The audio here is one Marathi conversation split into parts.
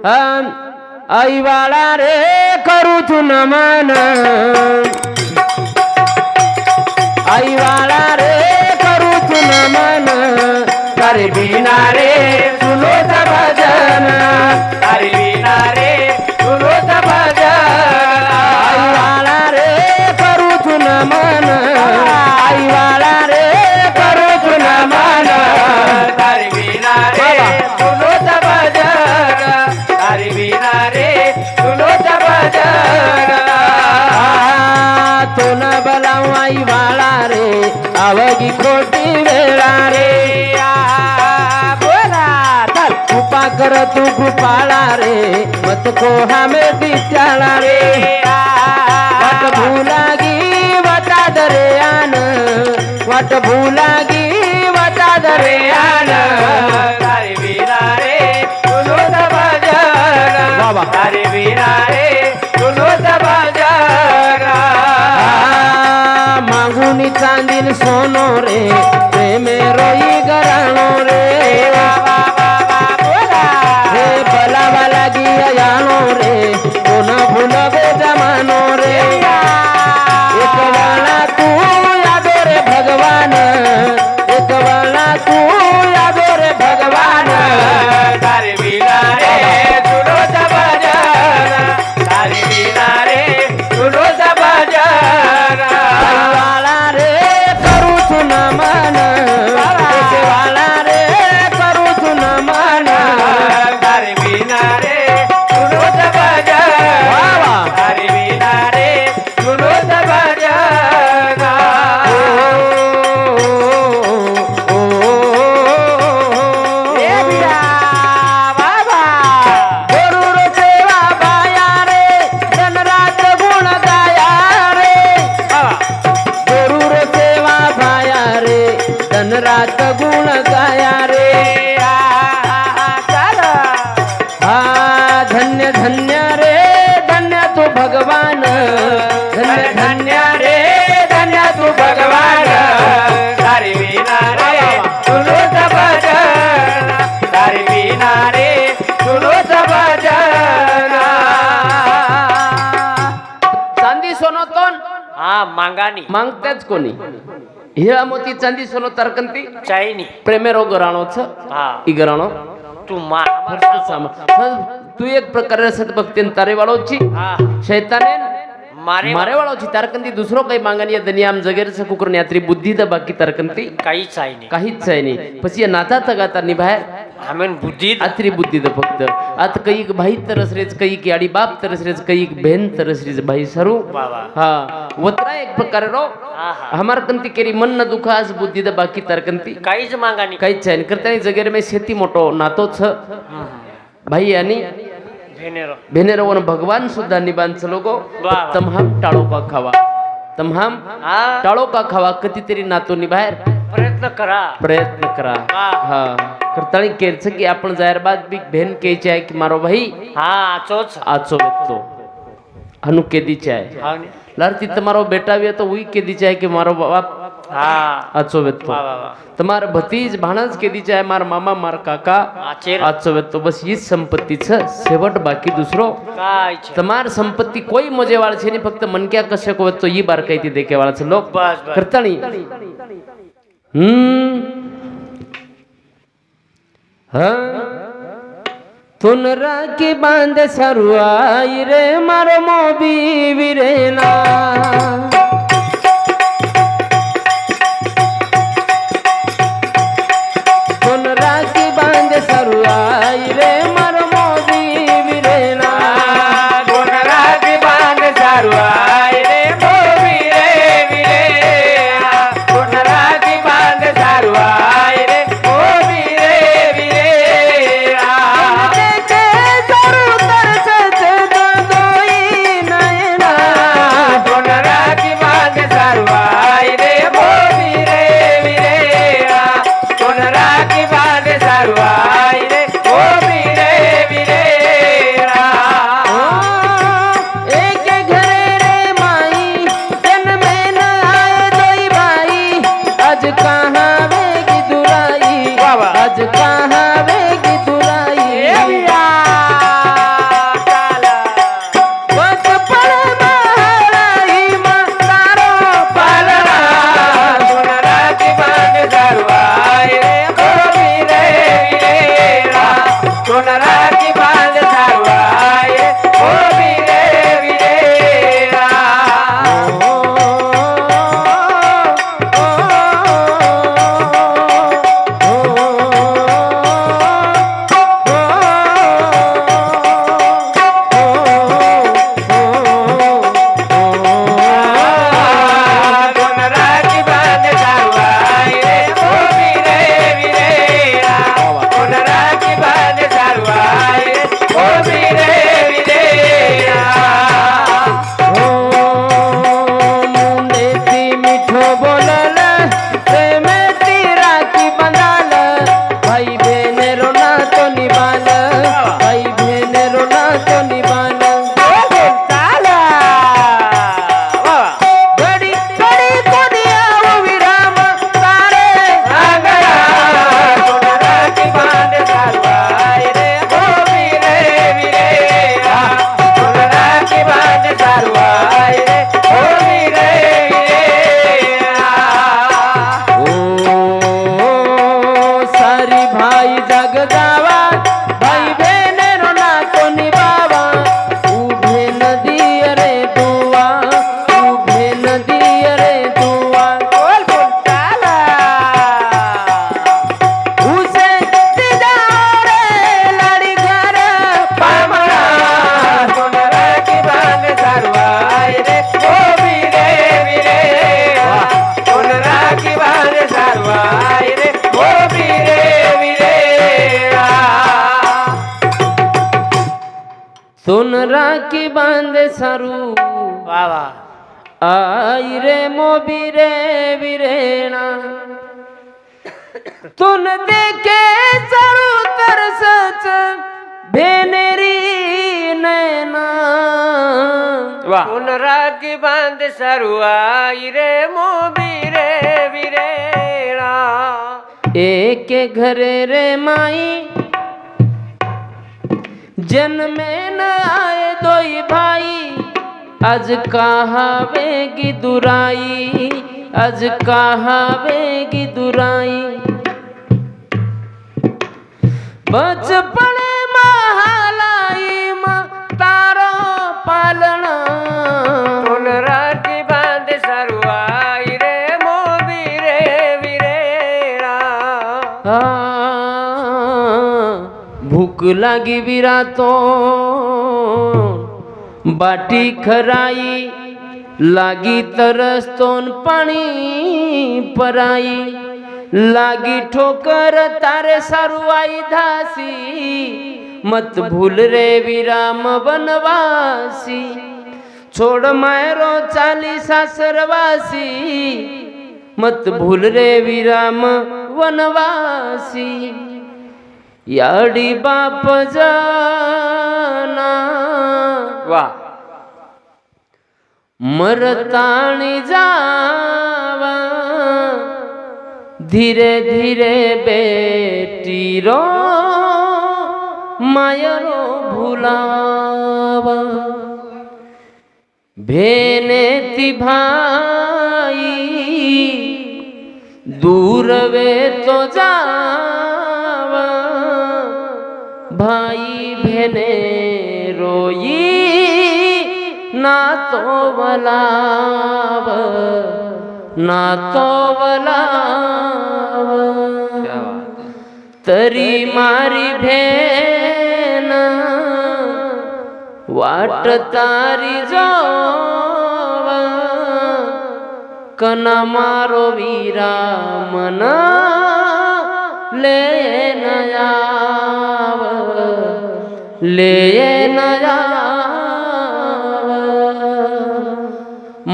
आई वाला रे करू तू नमन आई वाला रे करू तू नमन तारे बिना रे सुनो भजन तारे बिना रे सुनो भजन आई वाला रे करू तू नमन आई वाला रे करू तू नमन तारे बिना रे सुनो भजन तारे बिना रे सुनो भजन तो न बलाऊ आई वाला रे आवगी खोटी वेळा रे बोला कृपा कर तू कृपाला रे मत को हमें दिचाला रे वाट भूलागी वटा दरे आन वाट भूलागी वटा दरे आन तारे बिना रे सुनो भजन बाबा तारे बिना रे सुनो भजन मागुनी चांदीन सोनो रे प्रेमे रोई गराणो रे हे बलावा लागी अयानो रे कोण भूलबे जमानो रे एक वाला तू यादो रे भगवान एक वाला तू यादो रे भगवान तारे बिना रे सुनो भजन तारे बिना रे सुनो भजन वाला रे करू तू नमन ऐसे वाला रे करू तू नमन तारे बिना रे सुनो भजन तारे बिना रे सुनो भजन ए बिया बाबा जरूर सेवा बाया रे दिन रात गुण गाया रे जरूर सेवा भाया रे दिन रात गुण गाया रे धन्य धन्य रे धन्य तू भगवान धन्य धन्य रे धन्य तू भगवान तारे बिना रे सुनो भजन तारे बिना रे सुनो भजन चांदी सोनोतोन हा मांगानी मागतेच कोणी हिरा मोती चांदी सोनो तरकंती चायनी प्रेमेरो गराणोच हा ई गराणो तू मा तू एक प्रकारे सद्भक्ती तारे वाळोची हा शैताने मारे मारे वाळोची तारकंती दुसरो काही मांगणी दुनियाम जगेरच कुकरणी यात्री बुद्धी द बाकी तारकंती काहीच आहे नाही काहीच आहे नाही પછી नाता तगाता निभाय आमेन बुद्धी आत्री बुद्धी द फक्त आत कईक भाई तरसरेच कईक आडी बाप तरसरेच कईक बहन तरसरेच भाई सरू बाबा हा वत्रा एक प्रकारे रो हा हा हमार कंती केरी मन न दुखास बुद्धी द बाकी तारकंती काहीच मांगानी काहीच आहे करतानी जगेर में शेती मोठो नातो छ भाई आणि भेनेरो भेनेरवन भगवान सुद्धा निबांच लोगो वाह. तमहाम टाळो का खावा तमहाम हा टाळो का खावा कितीतरी नातो निबाहेर प्रयत्न करा प्रयत्न करा वाह. हा करताळी केरच की आपण जाहीर बाद बिग बहन केचे आहे की मारो भाई हा चोच आचो वेतो अनु केदीचे आहे हा लारती તમારો બેટા વે તો ઉઈ કેદી છે કે મારો બાપ हा આચો વેતો वाह वाह वाह તમારો ભતીજ ભાણજ કેદી છે માર મામા માર કાકા आचेर आचो वेतो बस हीच संपत्ती छ शेवट बाकी दुसरो काय छे તમાર સંપત્તિ કોઈ મોજે વાળ છે ની ફક્ત મનક્યા કશે કો તો ઈ બાર કઈતી દેકે વાળ છે લોક बस बस કરતાણી હા तुन राखी बांध सरुआई रे मारो मोबी विरेना तुन राखी बांध सरुआई रे मारो मोबी विरेना तुन राखी बांध सरुआई रे मोबी रे विरेना तुन राखी बांध सरुआई रे मोबी रे विरेना राखी बांध सारवाय ओ वीरे वीरेरा सुन राखी बांध सारू वाह वाह आई रे मोबी रे वीरेणा तुन देखे सारू तरसच भेनेरी नैना वाह उन राखी बांध सारवाय रे मोबी रे वीरेणा एक घरे रे माई जन्मे न आए दोई भाई आज कहावेगी दुराई आज कहावेगी दुराई बचपन महालाई तारो पालना उन राखी बांध सारवाय रे मोबी रे वीरेणा भूख लागी विरातो बाटी खराई लागी तरस्तोन पाणी पराई लागी ठोकर तारे सारुआई धासी मत भूल रे विराम बनवासी छोड़ मायरो चाली सासरवासी मत भूल रे विराम वनवासी याडी बाप जाना वाह मरताणी जावा धीरे धीरे बेटी रो मायरो भुलावा भेने ती भाई दूर वे तो जावा भाई भेने रोई ना तो वलाव ना तो वलाव तरी मारी भेन वाट तारी जोव कना मारो वीरा मना ले नयाव ले नयाव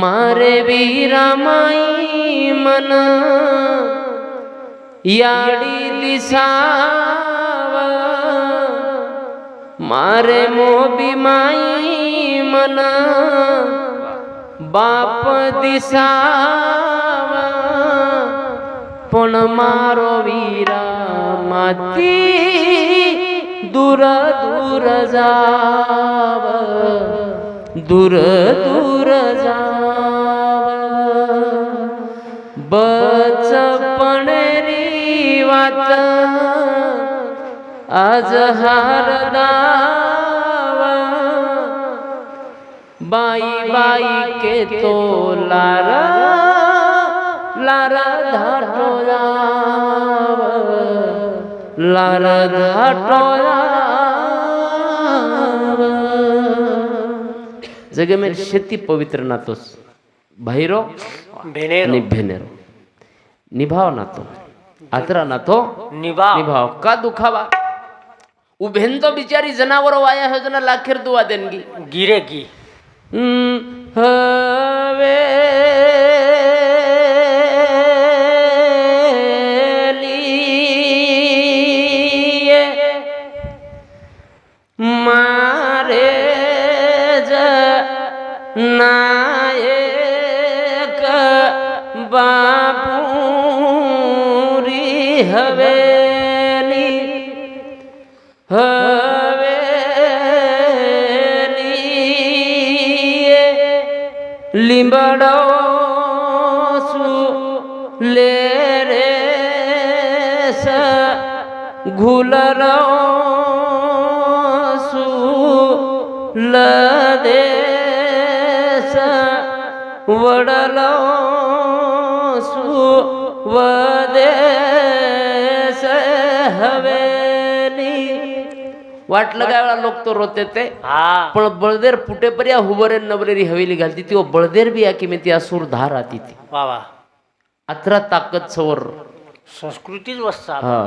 मारे वीरा माई मन याडी दिसाव मारे मोबी माई मन बाप दिसाव पण मारो वीरा माती दूर दूर जाव दूर दूर जाव बचपन री वात आज हार दावा बाई बाई के तो लारा लारा धाटो लारा धाटो जगे में शेती पवित्र नातोस भाईरो भेनेरो आणि भेनेरो निभाव नातो आदरा नातो निभाव निभाव का दुखावा उभेन तो बिचारी जनावर वाया योजना लाखेर दुआ देनगी गिरेगी मारे नायक बापूरी हवेली लिंबडो सु ले रे स घुलरो सु लदे स वडलो सु वदे स हवेली वाट लगायला लोक तो रोते ते हा पण बळदेर पुटेपर्या हुबरे नवरेरी हवेली घालती ती बळदेर बी या किमे ती असुर धार आती ती वा वा अत्रा ताकद सवर संस्कृतीच वस्ता हा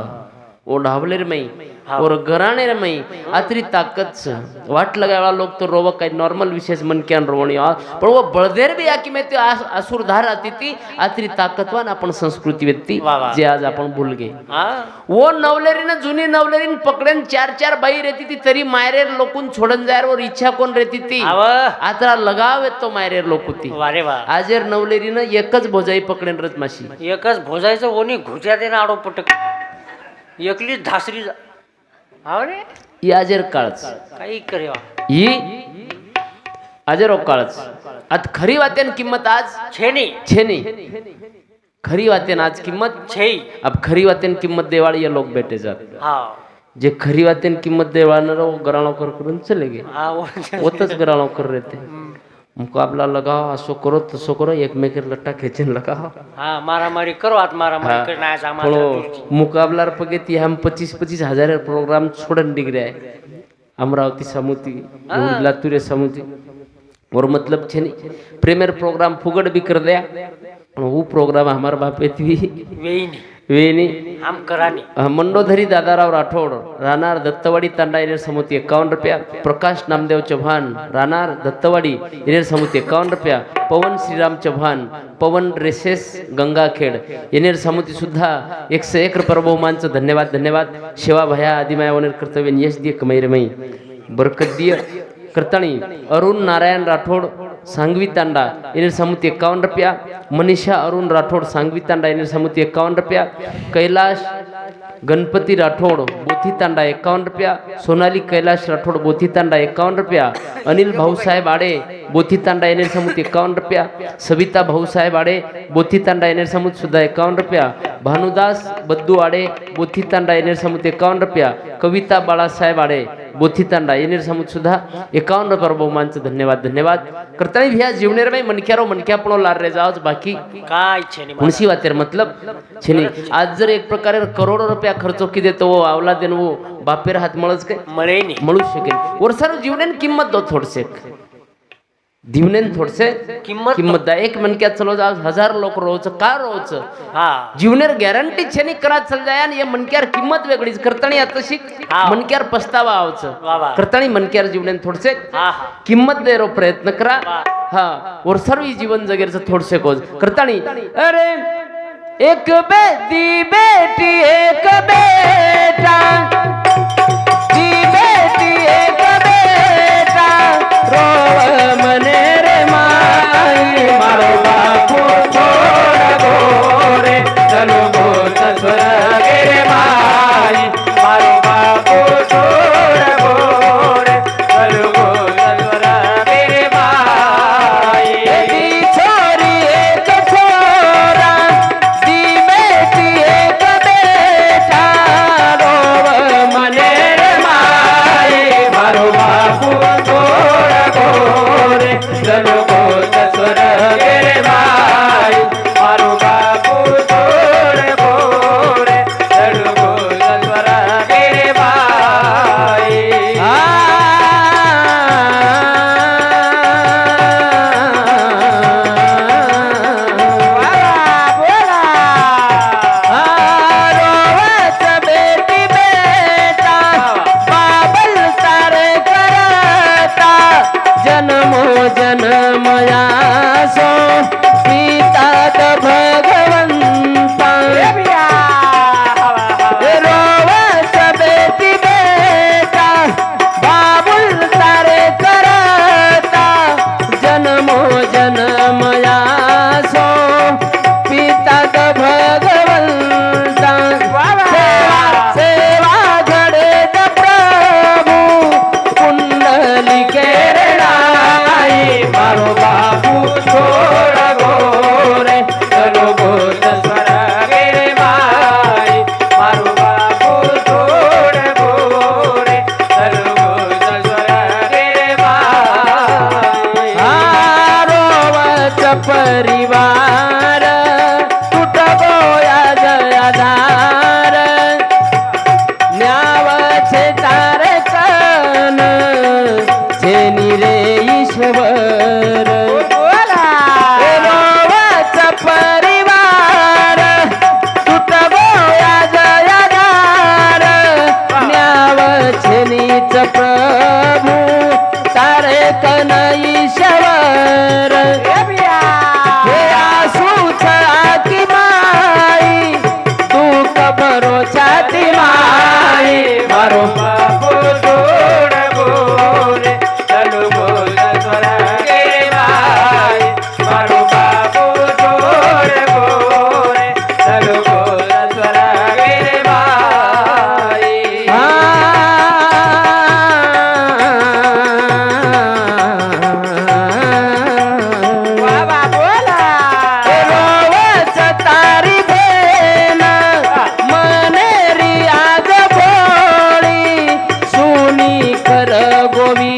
ओ ढाबलेर मई और घराणेर मई अत्री ताकद छ वाट लगायला लोक तो रोव काही नॉर्मल विशेष मन क्यान रोवणी पण वो बळदेर बी या किमे ती असुर धार आती ती अत्री ताकदवान आपण संस्कृती व्यक्ती जे आज आपण भूल गे हा वो नवलेरीनं जुनी नवलेरीन पकडेन चार चार बाई रहती ती तरी मायरेर लोकून छोडन जायर वर इच्छा कोण रहती ती आव आता लगाव येतो मायरेर लोकुती वारे वा आजेर नवलेरीनं एकच भोजाई पकडेन रच माशी एकच भोजायचं ओनी घुच्या देणं आडो पटक एकलीच धासरी हा रे ही आजेर काळच काही करेवा ही आजेरो काळच आता खरी वातेन किंमत आज छेनी छेनी खरी वातेन आज किंमत छेई अब खरी वातेन किंमत देवाळी ये लोग बेटे जात हा जे खरी वातेन किंमत देवाळणार वो गराणो कर करून चले गे हा ओतच गराणो कर रहते मुकाबला लगाओ असो करो तसो करो एकमेकेर लट्टा खेचन लगाओ हा मारामारी करो आत मारामारी करना आज आम्हाला मुकाबलार पगे ती हम 25-25 हजार प्रोग्राम छोड़न डिग्री है अमरावती समुती लातूर समुती और मतलब छे प्रीमियर प्रोग्राम फुगड़ भी कर दिया वो प्रोग्राम हमार बापे थी वेईनी वेनी आम करानी मंडोधरी दादाराव राठोड राहणार दत्तवाडी तांडा येनेर समुती 51 रुपया प्रकाश नामदेव चव्हाण राहणार दत्तवाडी येनेर समुती 51 रुपया पवन श्रीराम चव्हाण पवन ड्रेसेस गंगाखेड येनेर समुती सुद्धा 101 रुपये बहुमानचं धन्यवाद धन्यवाद सेवा भया आदिमाया वनेर कर्तव्य यश दिय कमैर मई बरकत दिय कर्तणी अरुण नारायण राठोड सांगवी तांडा येनेर समुती 51 रुपया मनीषा अरुण राठोड सांगवी तांडा येनेर समुती 51 रुपया कैलाश गणपती राठोड बोथी तांडा 51 रुपया सोनाली कैलाश राठोड बोथी तांडा 51 रुपया अनिल भाऊसाहेब आडे बोथी तांडा येनेर समुती 51 रुपया सविता भाऊसाहेब आडे बोथी तांडा येनेर समुती सुद्धा 51 रुपया भानुदास बद्दू आडे बोथी तांडा येनेर समुती 51 रुपया कविता बाळासाहेब आडे बोथी तांडा येनेर समुती सुद्धा 51 रुपये बहुमानचं धन्यवाद धन्यवाद करतानी भिया जीवनेर में मनक्यारो मनक्या पणो लार रे जाओ बाकी काय छेनी मुनसी वातेर मतलब छेनी आज जर एक प्रकारे करोडो रुपया खर्चो की देतो वो आवला देन वो बापेर हात मळच काय मळेनी मळू शकेल वर सर्व जीवनेन किंमत दो थोडसे दिवनेन थोडसे किंमत दा एक मनक्या चलो जा 1000 लोक रोच का रोच हा जीवनेर गॅरंटी छेनी करा चल जाय आणि ये मनक्यार किंमत वेगळीच करतानी आता शिक मनक्यार पस्तावा आवच करतानी मनक्यार जीवनेन थोडसे हा हा किंमत देरो प्रयत्न करा हा और सर्व जीवन जगेरचं थोडसे कोज करतानी अरे एक बेटी बेटी एक बेटा दी बेटी एक बेटा रोव मने रे माई मारो बापू छोड़ गोरे चलो गो स्वर्गे रे माई मारो बापू छोड़ गोरे चलो गो स्वर्गे रे माई दी छोरी एक छोरा दी बेटी एक बेटा रोव मने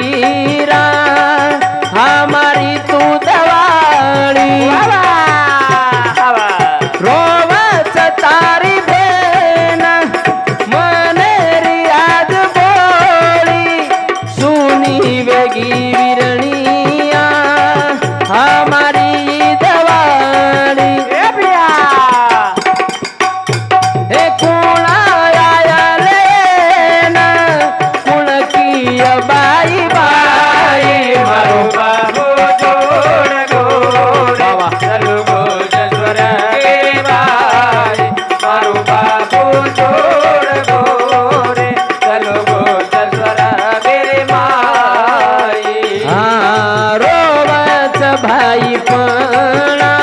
वीरा हमारी तू दवाळी रोवच तारी बेन मनेरी आज बोली सुनी वेगी विरणिया हमारी दवाळी हे कुणा आया ना कुण की बाई बाई मारो बाबू जोड गोरे चलो गो जसवर गे बाई मारो बाबू जोड गोरे चलो गो जसवर गे माई रोवच भाई पणा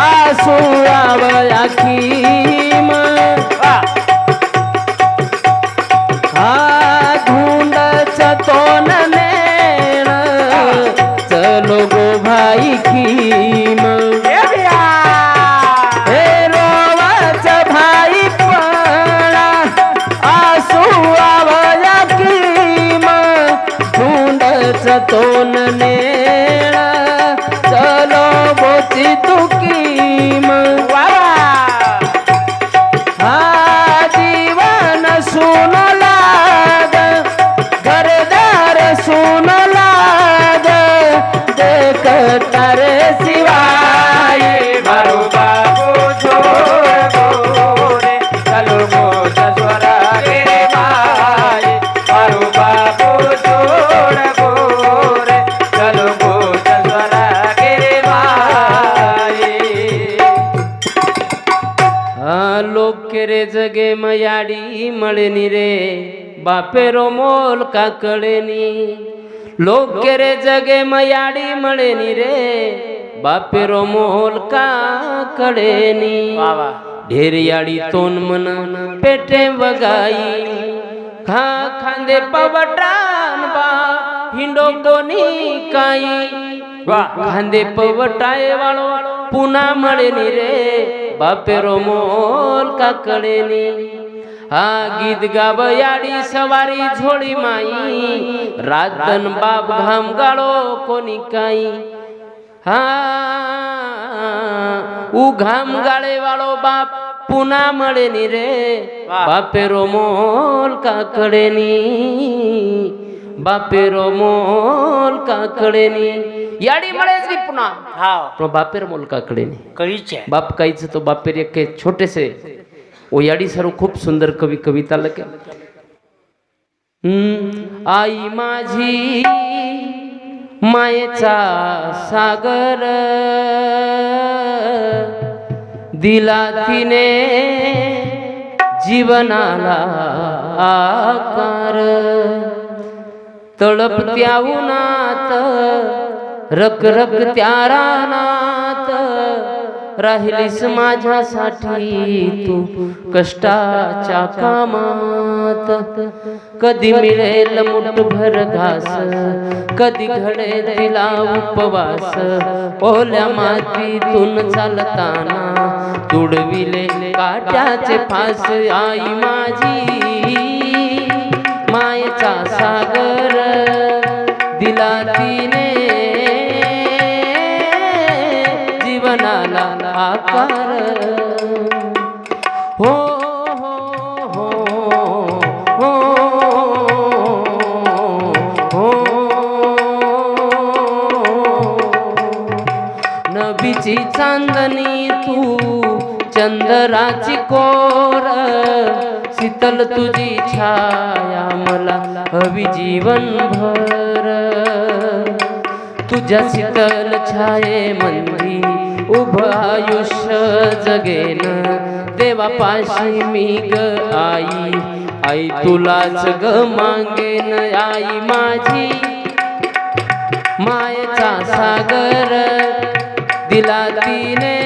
आसू आवया खीम धुंडच तोन नेण चलो गो भाई खीम हे रोवच भाई पणा आसू आवया खीम धुंडच तोन नेण चलो बोची तुकीम जीवन सुन लाग घरदार सुन लाग देख तारे सिवाय मारो बाबू छोड़ गोरे चलो गो जसवरा गे माय मारो बाबू छोड़ गोरे चलो गो जसवरा गे माय लोक रे जगे मयाडी मळेनी रे बापेरो मोल का कळेनी लोक रे जगे मयाडी मळेनी रे बापेरो मोल का कळेनी ढेरियाडी तोन मन पेटे वगाई खा खांदे पवटान बा हिंडो कोणी काई खांदे पवटाय वाळो पुन्हा मळेनी रे बापेरो मोल का कळेनी हा गीत गावयाडी सवारी झोळी माई रातन बाप घाम गाळो कोणी काई हा उ घाम गाळे वाळो बाप पुन्हा मळेनी रे बापेरो मोल का कळेनी बापेरो मोल का कळेनी याडी मळेच की पुन्हा पण बापेर मोल का कळेनी कळीच बाप काहीच तो बापेर एक छोटेसे ओ याडी सर्व खूप सुंदर कवी कविता लगे आई माझी मायेचा सागर दिला तिने जीवनाला आकार तळपत्या उन्हात रक रक त्या रानात राहिलीस माझ्यासाठी तू कष्टाच्या कामात कधी मिळेल मुठभर घास कधी घडे तिला उपवास ओल्या मातीतून चालताना तुडविले काट्याचे फास आई माझी मायेचा सागर दिला तिने जीवनाला आकार हो हो हो हो हो नबीची चांदणी तू चंद्राची कोर शीतल तुझी छाया मला हवी जीवनभर तुझ्या शीतल छाये मंदी उभं आयुष्य जगेन देवापाशी मी ग आई आई तुलाच ग मागेन आई माझी मायेचा सागर दिला तिने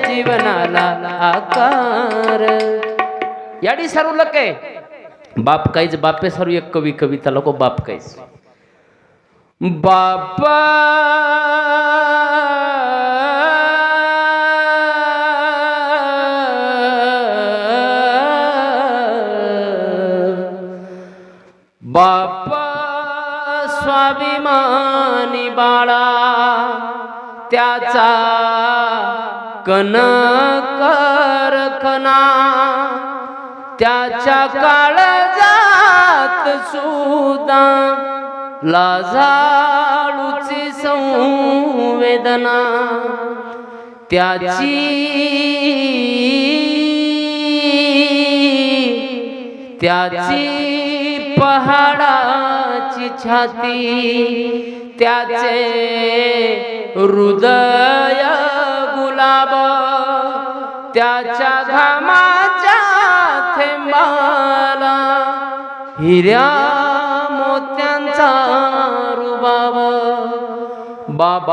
जीवनाला आकार याडी सर्व लके बाप काहीच बापे सर्व एक कवी कविता लोक बाप काहीच बापा बापा स्वाभिमानी बाळा त्याचा कणकरखना त्याच्या काळजात सुद्धा लाजाळूची संवेदना त्याची पहाडाची छाती त्याचे हृदय गुलाब त्याच्या घामाच्या थेंबाला हिऱ्या मोत्यांचा रुबाब बाप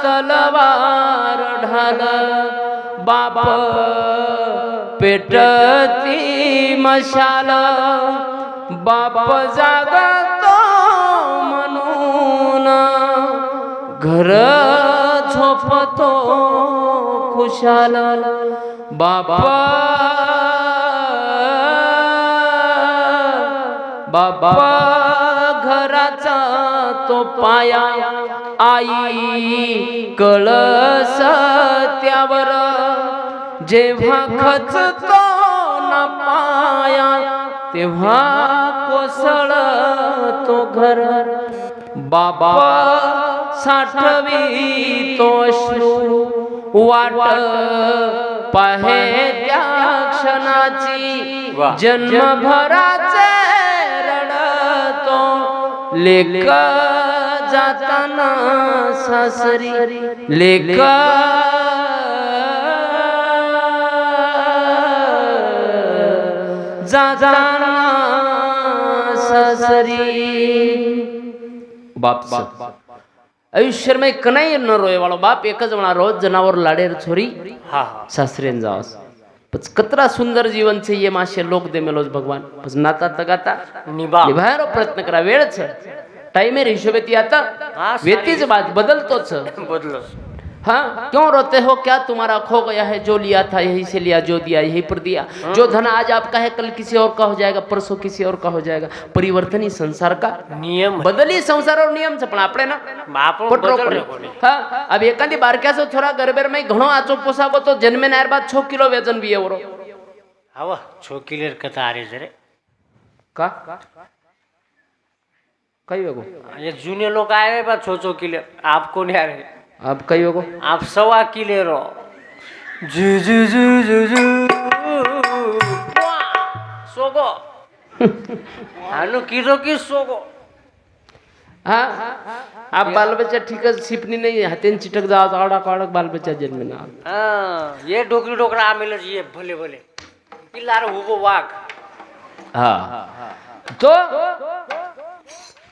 तलवार ढाल बाप पेटती मशाल बाप जागतो म्हणून घर झोपतो खुशाल बाप बाबा घराचा तो पाया आई कळस त्यावर जेव्हा खचतो ना पाया तेव्हा कोसळतो घर बाबा साठवी तो अश्रू वाट पाहे त्या क्षणाची जन्मभराचे रडतो लेक जाताना सासरी लेक जाताना सासरी बाप आयुष्य में कनाई न रोए वालो बाप एकच म्हणा रोज जनावर लाडेर छोरी हा सासरेन जावस पच कतरा सुंदर जीवन छे ये माशे लोक दे मेलोज भगवान पच नाता तगाता निभायरो प्रयत्न करा वेळ छ टाइमेर हिशोबे ती आता वेतीच बात बदलतोच बदलो हाँ क्यों रोते हो क्या तुम्हारा खो गया है जो लिया था यही से लिया जो दिया यही पर दिया जो धन आज आपका है कल किसी और का हो जाएगा परसों किसी और का हो जाएगा परिवर्तन ही संसार का नियम बदली संसार और नियम छे पण आपणे ना पटरो पड़े हाँ अब एकांदी बारक्याचो छोरा गरबेर में घणो आचो पोसागो तो जन्मे नार बाद 6 किलो वजन बी एवरो हवा 6 किलो कथा आरे जरे का कई वेगो ये जूनियर लोग आए बा 6 किलो आपको नहीं आ रहे अब कई वेगो आप 1.25 किलो रो जू जू जू जू जू सोगो हानु किलो की सोगो हाँ आप बाल बच्चा ठीक है सिपनी नहीं हाथेन चिटक जाओ आड़ा काड़क बाल बच्चा जन्मे ना हाँ ये डोकरी डोकरा आमेल ये भले भले किलार हुबो वाग हाँ तो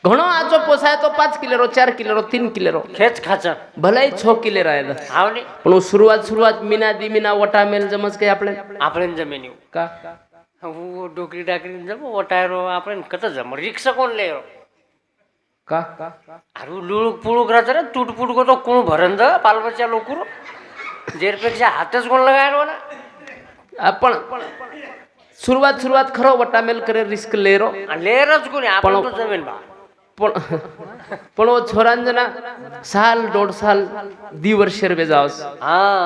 घणो आचो पोसाय तो 5 किलो 4 किलो 3 किलो खेच खाचा भलाई 6 किलो राहिला आवने पण सुरुवात मीना दिमीना वटा मेल जमस काय आपले जमिनी का वो डोकरी डाकरी जम वटायरो आपण कत जम रिक्षा कोण लेरो का अरे लुळुक पुळुक राहत रे तुटपुट को तो कोण भरंद पालबच्चा लोकुर जेरपेक्षा हातच कोण लगायरो ना आपण सुरुवात खरो वटा मेल करे रिस्क लेरो लेरच कोणी आपण तो जमीन बा पण वो छोरांजना साल 1.5 साल दी वर्षेर बेजावस हाँ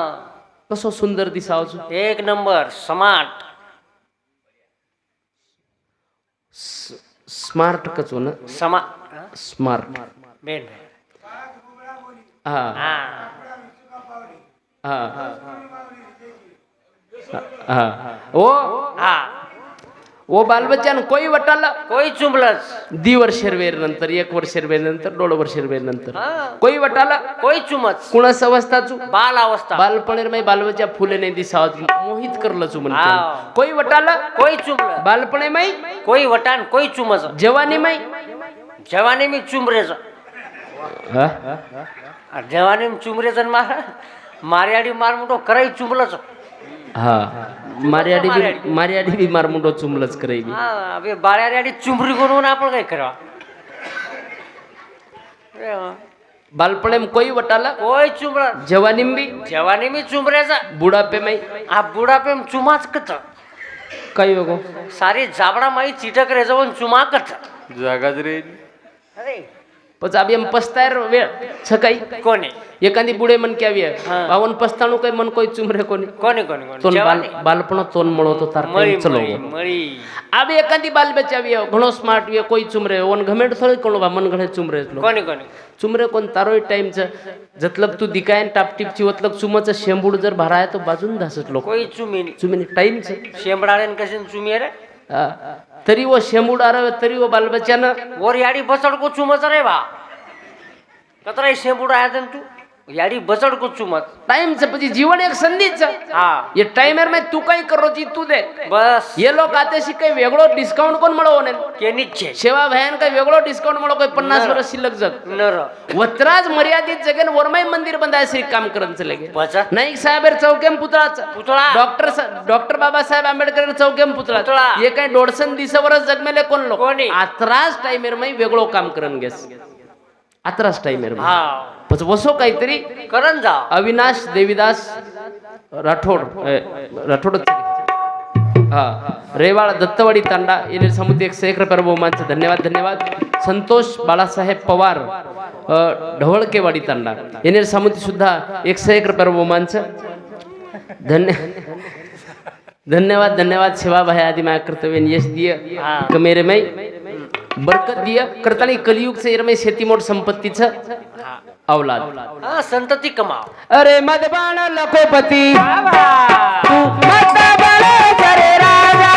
कसो सुंदर दिसावस एक नंबर स्मार्ट स्मार्ट कचो ना स्मार्ट बेन हाँ हाँ हाँ हाँ हाँ वो बाल बच्चा कोई वटाला कोई चुंबलच दी वर्षेर वेर नंतर 1 वर्षेर वेर नंतर 1.5 वर्षेर वेर नंतर कोई वटाला कोई चुमच कुणास अवस्थाचू बाल अवस्था बालपणेर मै बाल बच्चा फुले नाही दिसावत मोहित करलं चू म्हणते हाँ। कोई वटाला कोई चुमल बालपणे मै कोई वटान कोई चुमच जवानी मै जवानी में चुमरेच जवानी में चुमरेच मारियाडी मार मोठो कराई चुमलच हा मारियाडी बी मार मुंडो चुमलच करेगी हाँ अबे बारियाडी चुमरी करून आपण काय करावा बालपणे में कोई वटाला कोई चुमरा जवानी में भी जवानी में चुमरेचा बुढ़ापे में आप बुढ़ापे में चुमाच कत कई होगो सारी जाबड़ा माई चिटक रे जवन चुमा कत जागाच रे अरे પછી આબી એમ પસ્તાર વેળ છકાઈ કોને એકાંદી બુડે મન કે આવીએ હા. 52 95 કઈ મન કોઈ ચુમરે કોની કોને કોને કોને તોન જવાની? બાલપણો તોન મળો તો તાર મળી ટાઈમ ચલો મળી મળી આબી એકાંદી બાલ બચાવીએ ઘણો સ્માર્ટ વે કોઈ ચુમરે ઓન ગમેટ થોડી કોણ મન ઘણે ચુમરે એટલો કોને કોને चुमरे कोण तारोय टाइम च जतलक तू दिकायन टापटीप ची वतलक चुमच शेंबूड जर भराय तो बाजून धासत लोक કોઈ ચૂમી નહીં चुमिनी टाइम छ શેમડાને કશે ચૂમી રે हा. तरी वो शेंबूड आरवे तरी वो बालबच्चानं ઓર યાડી બચડ કો ચૂમત રે વા કતરાય શેમબુડ આયા તન તું યાડી બચડ કો ચૂમત टाइम छ પછી जीवन एक संधी छ હા ये टाइमर में तू काही करो जी तू दे બસ ये लोक आते शी काही वेगळो डिस्काउंट कोण મળો ने કેની જ છે सेवा भयान काही वेगळो डिस्काउंट મળો કોઈ 50 वर्ष शिल्लक जग નર वत्राज मर्यादित जगन वरमाई मंदिर बंदाय श्री काम करन चले गे બચા नाईक साहेबर चौकेम पुतळाचा पुतळा डॉक्टर बाबासाहेब आंबेडकर चौकेम पुतळा पुतळा. हे काही 150 दिवसावरच जगमेले कोण लोक कोणी? आत्रास टाइमर मै वेगळो काम करन गेस आत्रास टाइमर હા પછી વસો કાहीतरी કરન જા अविनाश देवीदास राठोड राठोड हा रेवाळ दत्तवाडी तांडा येणे समुद्र 101 रुपये बहुमानचं धन्यवाद धन्यवाद संतोष बाळासाहेब पवार ढवळकेवाडी तांडा येणे समुद्र सुद्धा 101 रुपये बहुमानचं धन्यवाद धन्यवाद सेवा भाई आदि मैं कर्तव्य यश दिए हाँ. मेरे में बरकत दिया करतानी कलियुग से इरमे शेती मोठ संपत्तीचं औलाद હા સંતતિ કમાવ अरे मदबाण लखोपती બાબા तू मत बळे करे राजा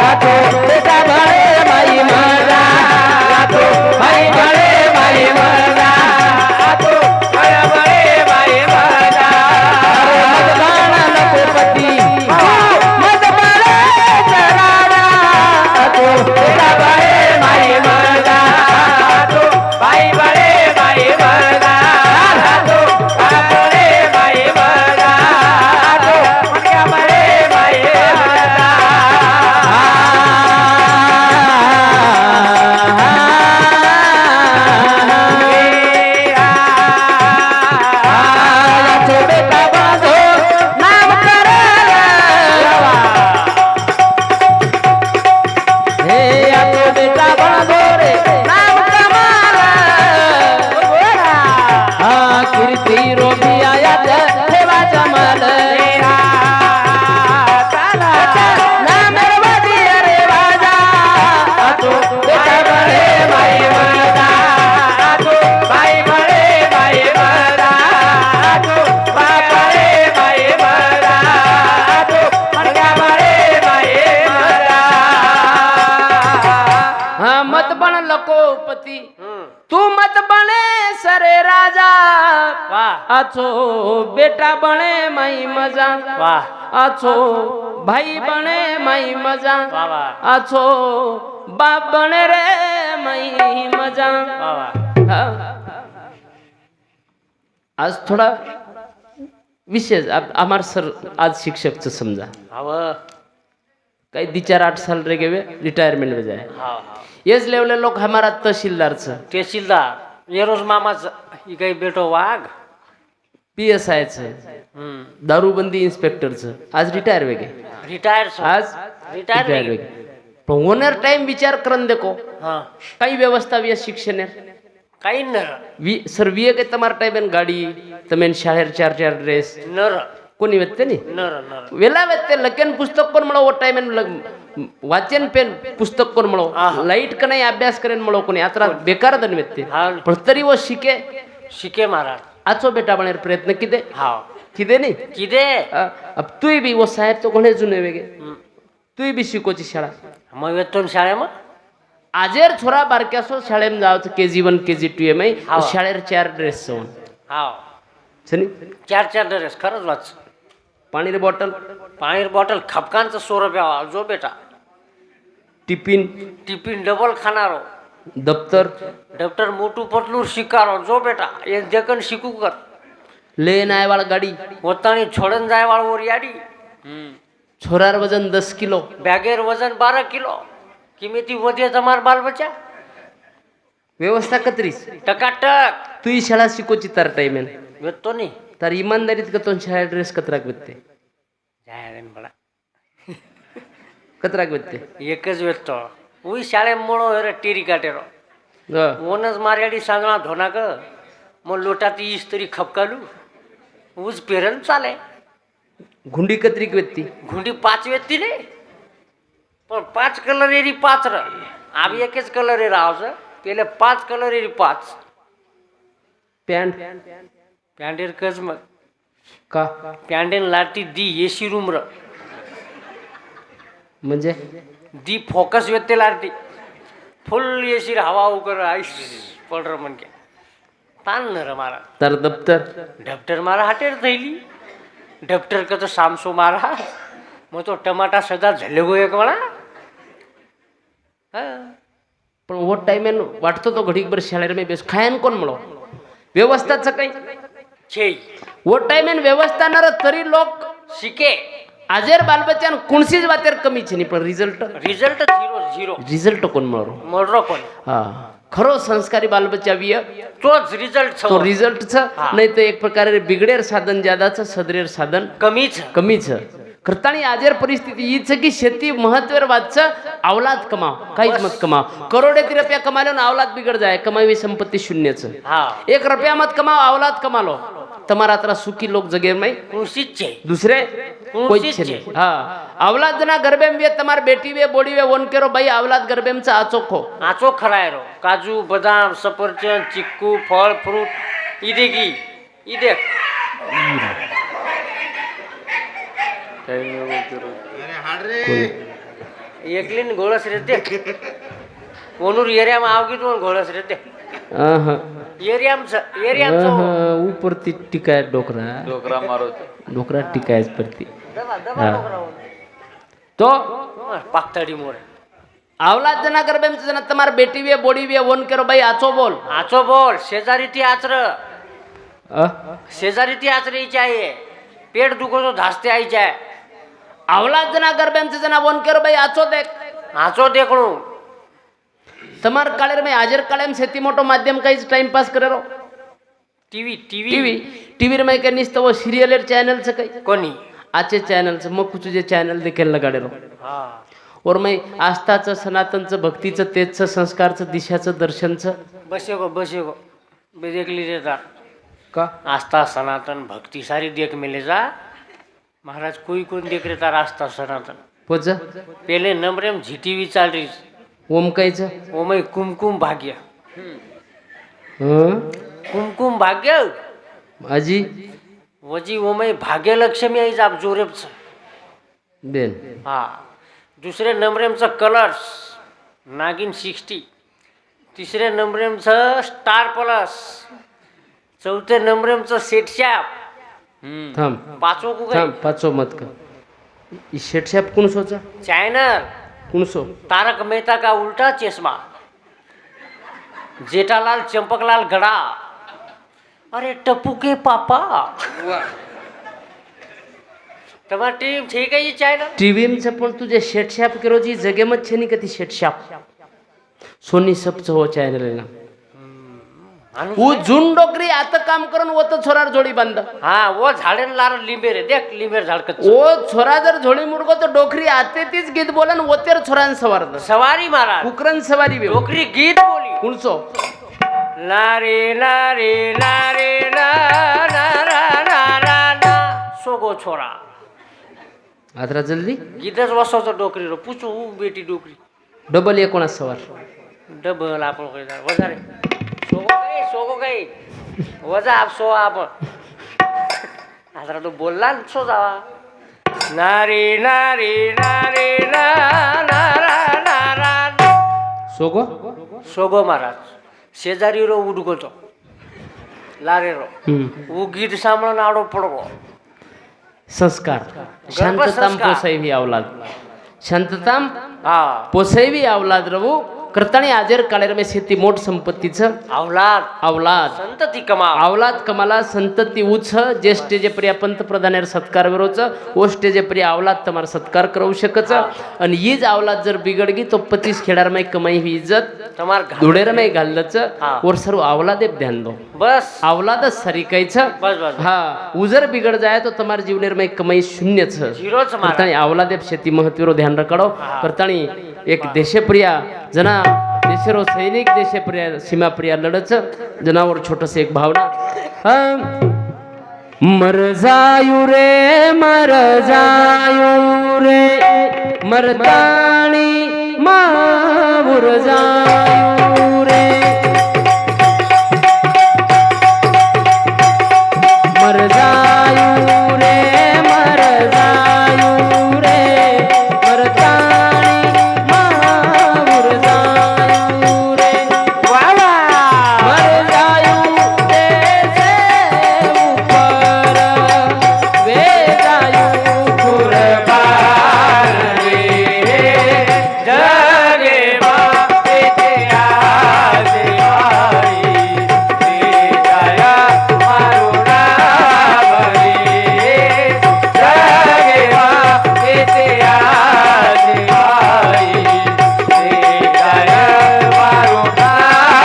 रातो बेटा बळे माई मरा रातो भाई बळे माई मरा रातो भाई बळे माई मरा अरे मदबाण लखोपती तू मत बळे करे राजा रातो बेटा बळे माई मरा रातो भाई बळे माई मरा रातो भाई बळे माई मरा रातो भाई बळे माई मरा बेटा बांधो नाम करा हे आतो बेटा बांधो रे नाम कमाला हा कीर्ती रोबी आया ठेवा जमाल नाम रवाजी अरे वाजा आतो बेटा बळे माई मरा आतो भाई बळे माई मरा आतो बापळे माई मरा आतो मडगा बळे माई मरा हा मत बन लकोपती तू मत बने सरे राजा વાહ आछो बेटा बने माई मजा વાહ आछो भाई बने माई मजा વાહ વાહ आछो बाप बने रे माई मजा વાહ વાહ हा. आज थोडा विशेष आमार सर आज शिक्षकचं समजा હવે काही 2-4-8 साल रे गेवे रिटायरमेंट में जाए હા હા येच लेवले लोक हमारा तहसीलदारचं તહેસીલદાર એરોજ મામા ઈ કઈ બેટો વાઘ PSI चं दारूबंदी इन्स्पेक्टरचं आज रिटायर वेगे રિટાયર છો आज रिटायर रिटायर वेगे पण होणार टाइम विचार करून देखो હા काही व्यवस्था व्य शिक्षण કઈ નર सर वीए के तमार टाइम गाडी तमेन शाळेर 4-4 ड्रेस નર कोणी वेत्ते नी નર નર वेला वेत्ते लकेन पुस्तक कोण મળો वो टाइम वाचन पेन पुस्तक कोण મળો आहा. लाईट का नाही अभ्यास करेन મળો कोणी आता बेकार दन वेत्ते હા पण तरी वो शिके શીખે મારા आचो बेटा बनेर प्रयत्न किदे હા किदे नी કીધે अब तू भी वो साहेब तो कोणे जुने वेगे तू भी शिकोची शाळा મग वेतन शाळेમાં आजेर छोरा बारक्यासो शाळेम जावचं KG1 KG2 एम हाव. शाळेर 4 ड्रेस सवन હાવ छनी 4 ડ્રેસ ખરજ વાત છે. पाणी रे बॉटल પાણી બોટલ ખપકાનचं 100 રૂપિયા જો બેટા टिफिन ટિફિન ડબલ ખાનારો दप्तर ડોક્ટર મોટું પતલું શિકારો જો બેટા એ દેકન શીખું કર लेन आय वाला गाडी પોતાની છોડન જાય વાળો ઓરિયાડી छोरार वजन 10 किलो બેગેર વજન 12 કિલો કિંમતી વધે તમાર બાલ બચ્ચા व्यवस्था कत्रीस ટકાટક तू ही शाळा शिकोची तर टाइम વેતો નહીં तर इमानदारीत कतोन शाळा ड्रेस कतराक वेत्ते જાય રે બડા कतराक वेत्ते એક જ વેતો હું શાળે મોળો હેરે ટીરી કાટેરો ओनच मार्याडी सांगणा धोना ग मग लोटात ईस तरी खपकालू ऊस पेरन चाले घुंडी कत्रिक व्यक्ती घुंडी 5 व्यक्ती रे पण 5 कलर एरी 5 र आम्ही एकच कलर आहे रावचं पेले 5 कलर एरी 5 पॅन्ट पॅन्डेर कच मग का पॅन्डेन लाटी दी एसी रूम र म्हणजे दी फोकस व्यक्ती लाटी फुल एसी हवा उकर आईस पड र मन के तान न र मारा तर दप्तर ढपटर मारा हाटेर थैली ढपटर का तो सामसो मारा मग तो टमाटा सदा झले गो एक मला पण वो टाइम वाटतो तो घडीकभर शाळेर मी बेस खायन कोण म्हणो व्यवस्थाचं काही छे वो टाइम व्यवस्था न तरी लोक शिके आजेर बालबच्चान कोणसीच वातेर कमी छे पण रिझल्ट रिझल्ट झिरो रिझल्ट कोण म्हणो मोडरो कोण हा खरो संस्कारी बालबच्चा विय तोच रिझल्ट तो रिझल्ट नाही तर एक प्रकारे बिगडेर साधन ज्यादाच सदरेर साधन कमीच करतानी आजेर परिस्थिती हीच की शेती महत्वेर वादचं अवलाद कमाव काहीच मत कमाव करोडे ती रुपया कमालो ना अवलाद बिगड़ जाए कमावी संपत्ति शून्य एक रुपया मत कमाओ अवलाद कमा लो तुम्हारा तरह सुखी लोग जगह में दूसरे कोई छे नहीं हाँ अवलाद ना गर्भे में तुम्हार बेटी वे बोड़ी वे वन करो भाई अवलाद गर्भे में आचो खो आचो खराय रो काजू बदाम सफरचंद चिक्कू फल फ्रूट इदे की इदे एकलीन घोळस रहते ओनूर एरिया में आवगी तो घोळस रहते एरिया ऊपर ती टिकाय डोकरा मारो डोकरा टिकाय परती तो पाकतड़ी मोरे अवलाद जना गर्भे में तुम्हार बेटी वे बोड़ी वे वन करो भाई आचो बोल शेजारी ती आचर शेजारी ती आचर चाहिए पेट दुखो तो धासते आई जाए अवलाद जना गर्भे में जना वन करो भाई आचो देख लो तमार कालेर में आजर काले में सेती मोटो माध्यम का टाइम पास करे रो टीवी रे में के निस्त वो सीरियल चैनल से कई कोनी आचे चैनल से मग कुछ जे चैनल देखेल लगाडे रो और मैं आस्थाचं सनातनचं भक्तीचं तेजचं संस्कारचं दिशाचं दर्शनचं बसे गो देखली रे का आस्था सनातन भक्ति सारी देख मिले जा महाराज कोई देख रहे तार आस्था सनातन पोच पहले नंबर में जीटीवी चाल रही ओम कायच ओम कुमकुम भाग्य कुमकुम भाग्य आजी वजी ओम भाग्य लक्ष्मी आई आप जोरे बेन हाँ दूसरे नंबर में कलर्स नागिन 60 तीसरे नंबर में स्टार प्लस चौथे नंबर में सेट शॅप थांब पाचो को थांब पाचो मत का सेट शॅप कौन सोचा चैनल कौन सो तारक मेहता का उल्टा चश्मा जेठालाल चंपकलाल गड़ा अरे टप्पू के पापा तुम्हारी टीम ठीक है ये चैनल टीवी में पण तुझे सेट शॅप करो जी जगे मत छे नहीं कती सेट शॅप सोनी सबचं हो चॅनल आहे ना वो जुन डोकरी आता काम करून वो तो छोरार जोडी बांध हाँ वो झाड़न लार लिंबे रे देख लिंबेर झाड़ कच्च वो छोरा जर झोळी मुडको तो डोकरी आते तीच गीत बोलन वो तेर छोरान सवार सवारी मारा कुकरन सवारी डोकरी गीत बोली कुणसो लारे लारे लारे ला ला ला ला ला ला सोगो छोरा आदरा जल्दी गीतच वसवतो डोकरी रो पूछो बेटी डोकरी डबल 19 सवार डबल आपण वजा रे सोगो गई वजा आप सो आप आदरा तो बोलला सो जावा नारे नारे नारे ला ला ला ला ला सोगो सोगो महाराज शेजारी रो उडको तो लारे रो वो गीत सांभळून आडो पडगो संस्कार शांतताम पोसायवी अवलाद शांतताम हा पोसायवी अवलाद रवू करतानी आजेर काळेर में शेती मोठ संपत्तीचं अवलाद संतती कमा अवलाद कमाला संतती उच्च जे स्टेजे प्रिया पंतप्रधान सत्कार विरोच वो स्टेजे प्रिया अवलाद तुम्हारा सत्कार करू शकच आणि हीच अवलाद जर बिगडगी तो 25 खेडार में कमाई हुई इज्जत तुम्हार धुडेर में घालच और सर्व अवलादे ध्यान दो बस अवलादच सरीकायच बस हाँ उजर बिगड़ जाए तो तुम्हारे जीवनेर में कमाई शून्य करतानी अवलादे शेती महत्व ध्यान रखड़ो करतानी एक देशप्रिया जना देशरो सैनिक देशप्रिय सीमाप्रिय लढच जनावर छोटस एक भावना मर जायू रे मरताणी मावुर जायू रे मर जायू रे मरताणी मावुर जायू रे मर जायू देशे ऊपर वे जायू कुर्बान रे जगे माते आज आई रे जाया मारो नाम रे जगे माते आज आई रे जाया मारो नाम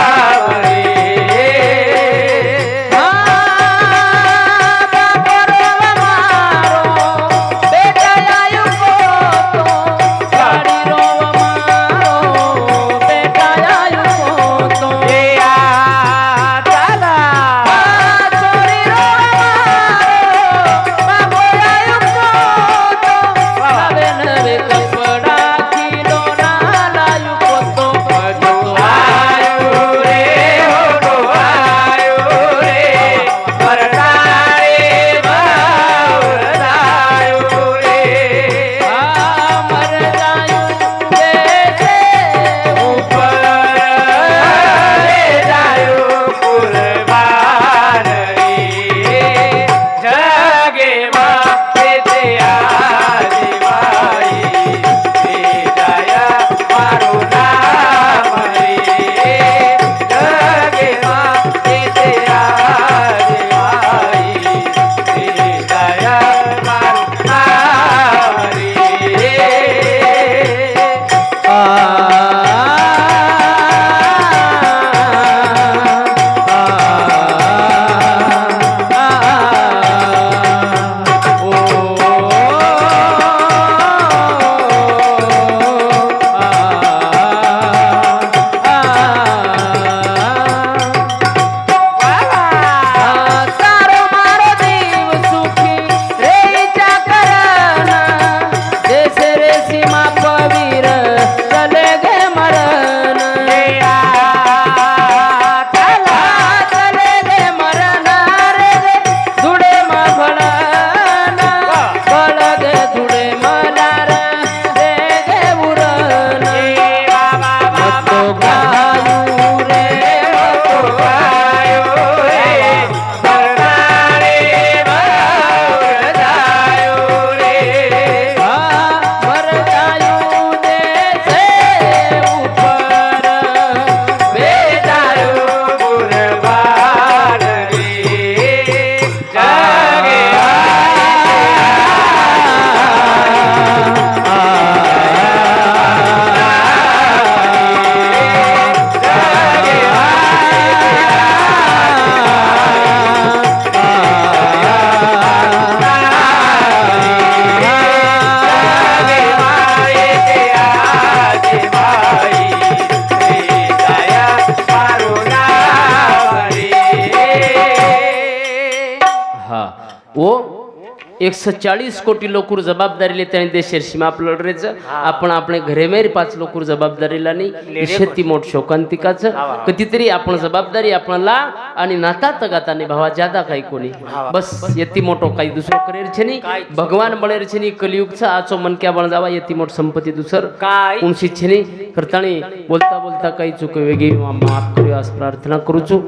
रे वो 140 कोटी लोकूर जबाबदारी लेते आणि देशेर सीमा लढरेचं आपण आपले घरेमेर 5 लोकूर जबाबदारीला नाही शेती मोठ शोकांतिकाचं कधीतरी आपण जबाबदारी आपल्याला आणि नाता तगाता निभावा ज्यादा काही कोणी बस येती मोठो काही दुसरं करेर छे नाही भगवान बळेर छे नाही कलियुगचा आचो मन क्या बळ जावा येती मोठ संपत्ती दुसर काय उनशी छे नाही करताणी बोलता बोलता काही चूक वेगळी माफ करूया प्रार्थना करूचू।